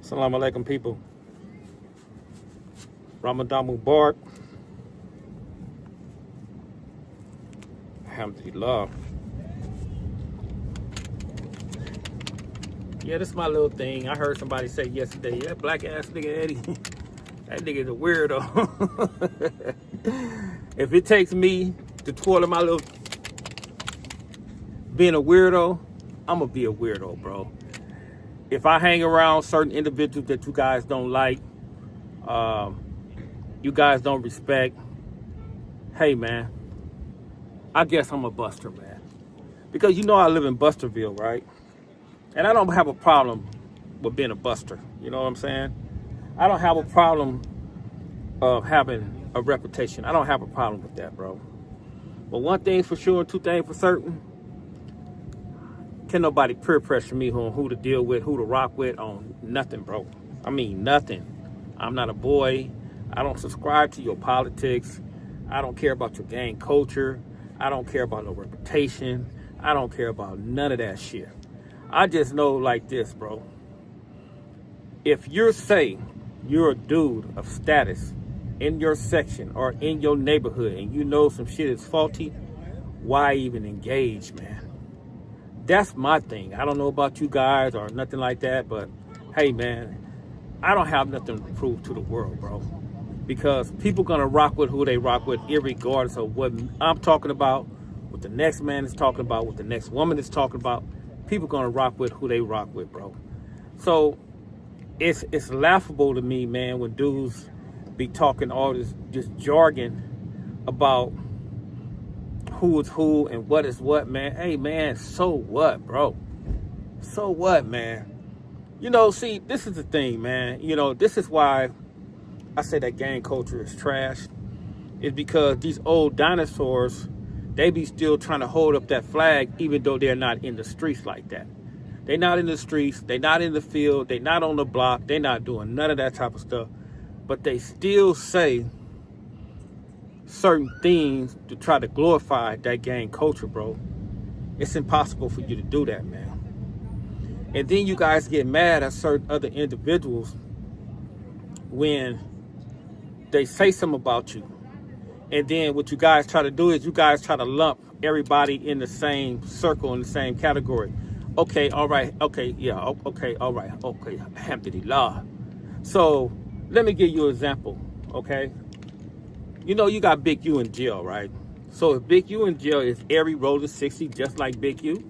Assalamu alaikum, people. Ramadan Mubarak. Alhamdulillah. Yeah, this is my little thing. I heard somebody say yesterday, that black ass nigga Eddie, that nigga's a weirdo. If it takes me to twirl my little being a weirdo, I'm gonna be a weirdo, bro. If I hang around certain individuals that you guys don't like, you guys don't respect, hey man, I guess I'm a buster, man. Because you know I live in Busterville, right? And I don't have a problem with being a buster. You know what I'm saying? I don't have a problem of having a reputation. I don't have a problem with that, bro. But one thing for sure, two things for certain, can nobody peer pressure me on who to deal with, who to rock with, on nothing, bro. I mean, nothing. I'm not a boy. I don't subscribe to your politics. I don't care about your gang culture. I don't care about no reputation. I don't care about none of that shit. I just know like this, bro. If you're saying you're a dude of status in your section or in your neighborhood and you know some shit is faulty, why even engage, man? That's my thing. I don't know about you guys or nothing like that, but hey, man, I don't have nothing to prove to the world, bro. Because people gonna rock with who they rock with, irregardless of what I'm talking about, what the next man is talking about, what the next woman is talking about. People gonna rock with who they rock with, bro. So it's laughable to me, man, when dudes be talking all this jargon about who is who and what is what, man. Hey, man, so what, bro? So what, man? You know, see, this is the thing, man. You know, this is why I say that gang culture is trash. It's because these old dinosaurs, they be still trying to hold up that flag even though they're not in the streets like that. They're not in the streets. They're not in the field. They're not on the block. They're not doing none of that type of stuff. But they still say certain things to try to glorify that gang culture, bro. It's impossible for you to do that, man. And then you guys get mad at certain other individuals when they say something about you. And then what you guys try to do is you guys try to lump everybody in the same circle, in the same category. Okay, all right, okay, yeah, okay, all right, okay, alhamdulillah. So let me give you an example, okay? You know you got Big U in jail, right? So if Big U in jail, is every rolling 60 just like Big U?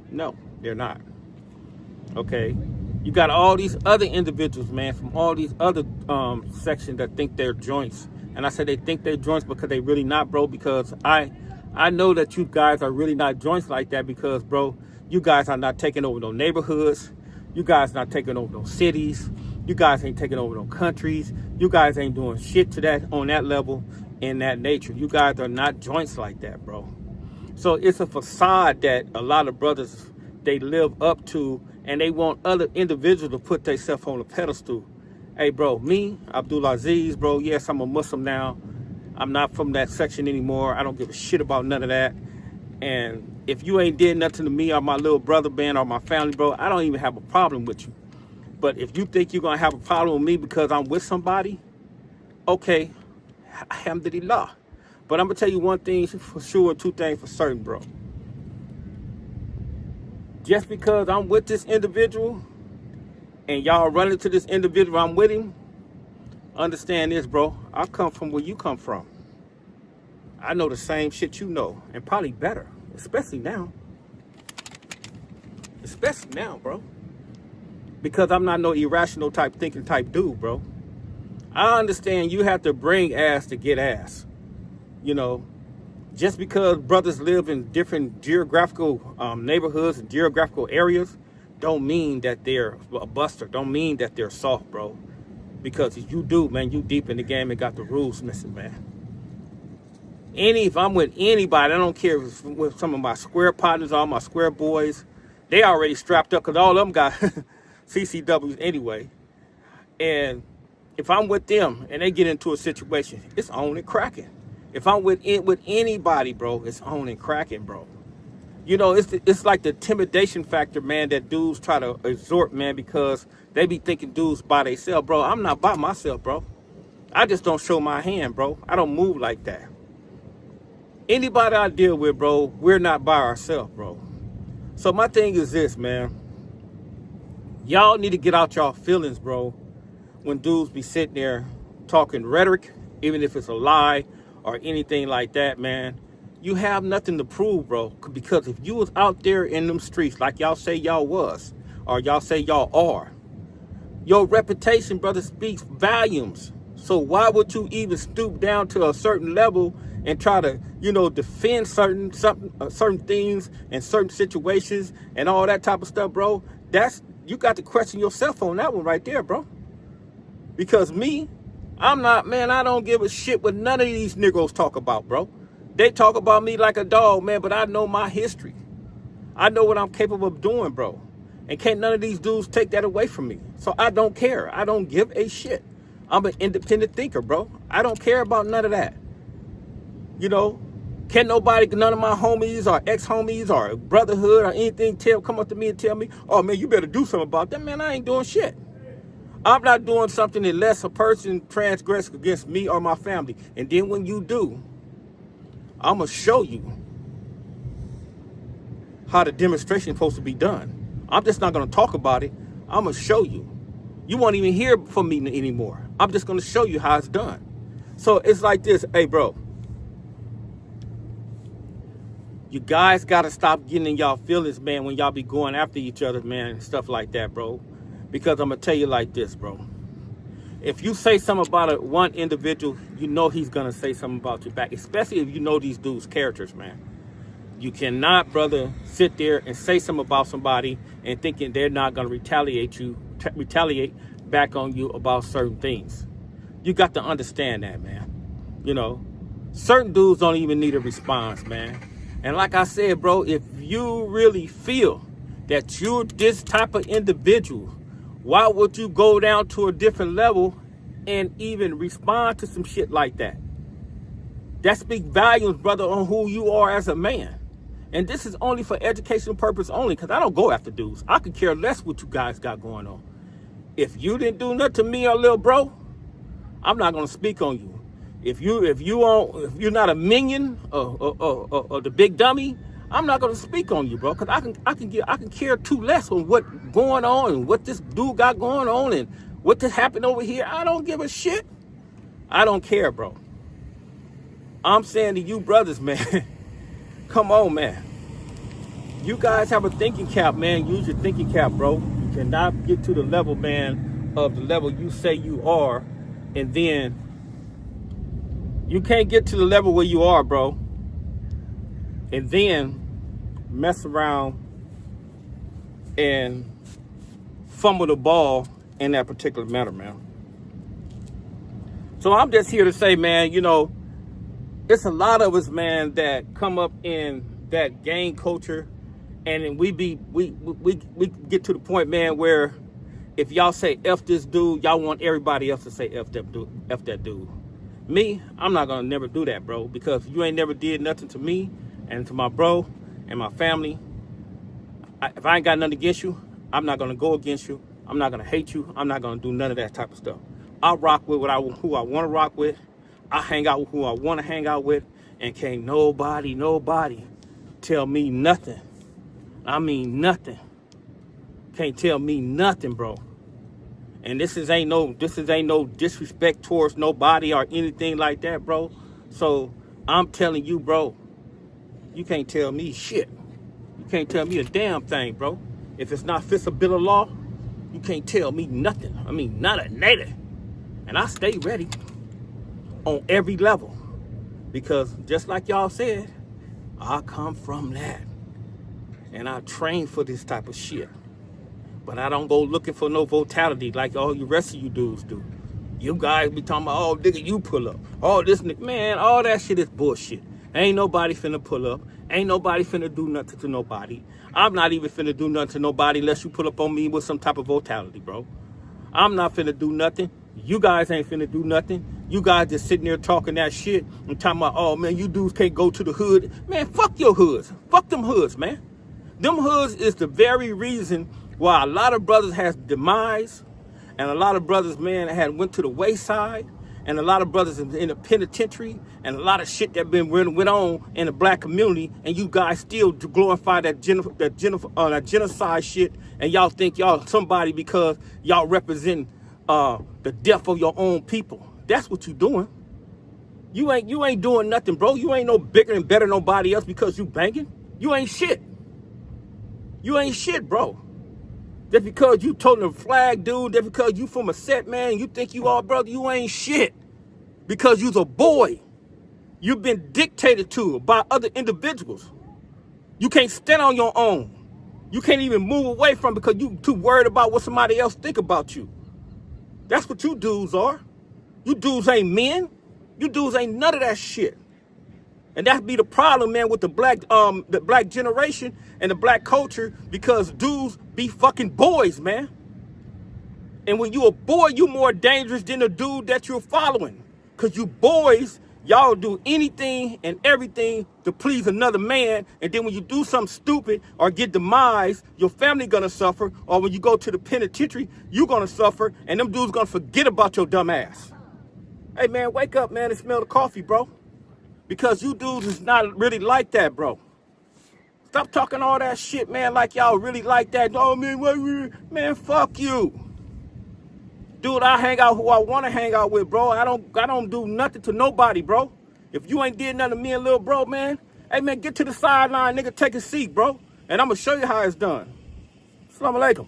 No, they're not. Okay? You got all these other individuals, man, from all these other sections that think they're joints. And I say they think they're joints because they really not, bro, because I know that you guys are really not joints like that because, bro, you guys are not taking over no neighborhoods. You guys not taking over no cities. You guys ain't taking over no countries. You guys ain't doing shit to that on that level in that nature. You guys are not joints like that, bro. So it's a facade that a lot of brothers, they live up to, and they want other individuals to put themselves on a pedestal. Hey, bro, me, Abdul Aziz, bro, yes, I'm a Muslim now. I'm not from that section anymore. I don't give a shit about none of that. And if you ain't did nothing to me or my little brother, man, or my family, bro, I don't even have a problem with you. But if you think you're going to have a problem with me because I'm with somebody, okay, alhamdulillah. But I'm going to tell you one thing for sure, two things for certain, bro. Just because I'm with this individual and y'all run into this individual I'm with him, understand this, bro. I come from where you come from. I know the same shit you know, and probably better, especially now. Especially now, bro. Because I'm not no irrational type thinking type dude, bro. I understand you have to bring ass to get ass. You know, just because brothers live in different geographical neighborhoods and geographical areas don't mean that they're a buster. Don't mean that they're soft, bro. Because if you do, man, you deep in the game and got the rules missing, man. If I'm with anybody, I don't care if it's with some of my square partners, all my square boys, they already strapped up because all of them got CCWs anyway. And if I'm with them and they get into a situation, it's on and cracking. If I'm with anybody, bro, it's on and cracking, bro. You know, it's like the intimidation factor, man, that dudes try to exhort, man, because they be thinking dudes by themselves, bro. I'm not by myself, bro. I just don't show my hand, bro. I don't move like that. Anybody I deal with, bro, we're not by ourselves, bro. So my thing is this, man. Y'all need to get out y'all feelings, bro, when dudes be sitting there talking rhetoric, even if it's a lie or anything like that, man. You have nothing to prove, bro, because if you was out there in them streets like y'all say y'all was, or y'all say y'all are, your reputation, brother, speaks volumes. So why would you even stoop down to a certain level and try to, you know, defend certain things and certain situations and all that type of stuff, bro? You got to question yourself on that one right there, bro. Because me, I'm not, man, I don't give a shit what none of these niggas talk about, bro. They talk about me like a dog, man, but I know my history. I know what I'm capable of doing, bro. And can't none of these dudes take that away from me. So I don't care. I don't give a shit. I'm an independent thinker, bro. I don't care about none of that. You know, can't nobody, none of my homies or ex-homies or brotherhood or anything come up to me and tell me, oh, man, you better do something about that. Man, I ain't doing shit. I'm not doing something unless a person transgresses against me or my family. And then when you do, I'm going to show you how the demonstration is supposed to be done. I'm just not going to talk about it. I'm going to show you. You won't even hear from me anymore. I'm just going to show you how it's done. So it's like this. Hey, bro. You guys got to stop getting in y'all feelings, man, when y'all be going after each other, man, and stuff like that, bro. Because I'm going to tell you like this, bro. If you say something about one individual, you know he's going to say something about you back, especially if you know these dudes' characters, man. You cannot, brother, sit there and say something about somebody and thinking they're not going to retaliate back on you about certain things. You got to understand that, man. You know, certain dudes don't even need a response, man. And like I said, bro, if you really feel that you're this type of individual, why would you go down to a different level and even respond to some shit like that? That speaks volumes, brother, on who you are as a man. And this is only for educational purpose only, because I don't go after dudes. I could care less what you guys got going on. If you didn't do nothing to me or little bro, I'm not gonna speak on you. If you're not a minion or the big dummy, I'm not gonna speak on you, bro, because I can care too less on what going on and what this dude got going on and what just happened over here. I don't give a shit. I don't care, bro. I'm saying to you brothers, man, come on, man. You guys have a thinking cap, man. Use your thinking cap, bro. You cannot get to the level, man, of the level you say you are, and then you can't get to the level where you are, bro, and then mess around and fumble the ball in that particular matter, man. So I'm just here to say, man, you know, it's a lot of us, man, that come up in that gang culture, and then we get to the point, man, where if y'all say F this dude, y'all want everybody else to say F that dude. Me, I'm not gonna never do that, bro, because you ain't never did nothing to me and to my bro and my family. If I ain't got nothing against you, I'm not gonna go against you. I'm not gonna hate you. I'm not gonna do none of that type of stuff. I rock with who I want to rock with. I hang out with who I want to hang out with, and can't nobody tell me nothing. I mean nothing. Can't tell me nothing, bro. And this ain't no disrespect towards nobody or anything like that, bro. So I'm telling you, bro, you can't tell me shit. You can't tell me a damn thing, bro. If it's not fits a bill of law, you can't tell me nothing. I mean, not a native. And I stay ready on every level, because just like y'all said, I come from that, and I train for this type of shit. But I don't go looking for no brutality like all the rest of you dudes do. You guys be talking about, oh, nigga, you pull up. Oh, this nigga, man, all that shit is bullshit. Ain't nobody finna pull up. Ain't nobody finna do nothing to nobody. I'm not even finna do nothing to nobody unless you pull up on me with some type of brutality, bro. I'm not finna do nothing. You guys ain't finna do nothing. You guys just sitting there talking that shit and talking about, oh man, you dudes can't go to the hood. Man, fuck your hoods. Fuck them hoods, man. Them hoods is the very reason why a lot of brothers has demise, and a lot of brothers, man, had went to the wayside, and a lot of brothers in the penitentiary, and a lot of shit that went on in the black community, and you guys still glorify that genocide shit, and y'all think y'all somebody because y'all represent the death of your own people. That's what you doing. You ain't doing nothing, bro. You ain't no bigger and better than nobody else because you banging. You ain't shit. You ain't shit, bro. Just because you toting a flag, dude, just because you from a set, man, you think you all brother, you ain't shit. Because you's a boy. You've been dictated to by other individuals. You can't stand on your own. You can't even move away from it because you too worried about what somebody else think about you. That's what you dudes are. You dudes ain't men. You dudes ain't none of that shit. And that be the problem, man, with the black generation and the black culture, because dudes be fucking boys, man. And when you a boy, you more dangerous than the dude that you're following. Because you boys, y'all do anything and everything to please another man. And then when you do something stupid or get demise, your family gonna suffer. Or when you go to the penitentiary, you gonna suffer. And them dudes gonna forget about your dumb ass. Hey, man, wake up, man, and smell the coffee, bro. Because you dudes is not really like that, bro. Stop talking all that shit, man, like y'all really like that. Oh, man, fuck you. Dude, I hang out who I want to hang out with, bro. I don't do nothing to nobody, bro. If you ain't did nothing to me and little bro, man, hey, man, get to the sideline, nigga, take a seat, bro. And I'm going to show you how it's done. Assalamu alaikum.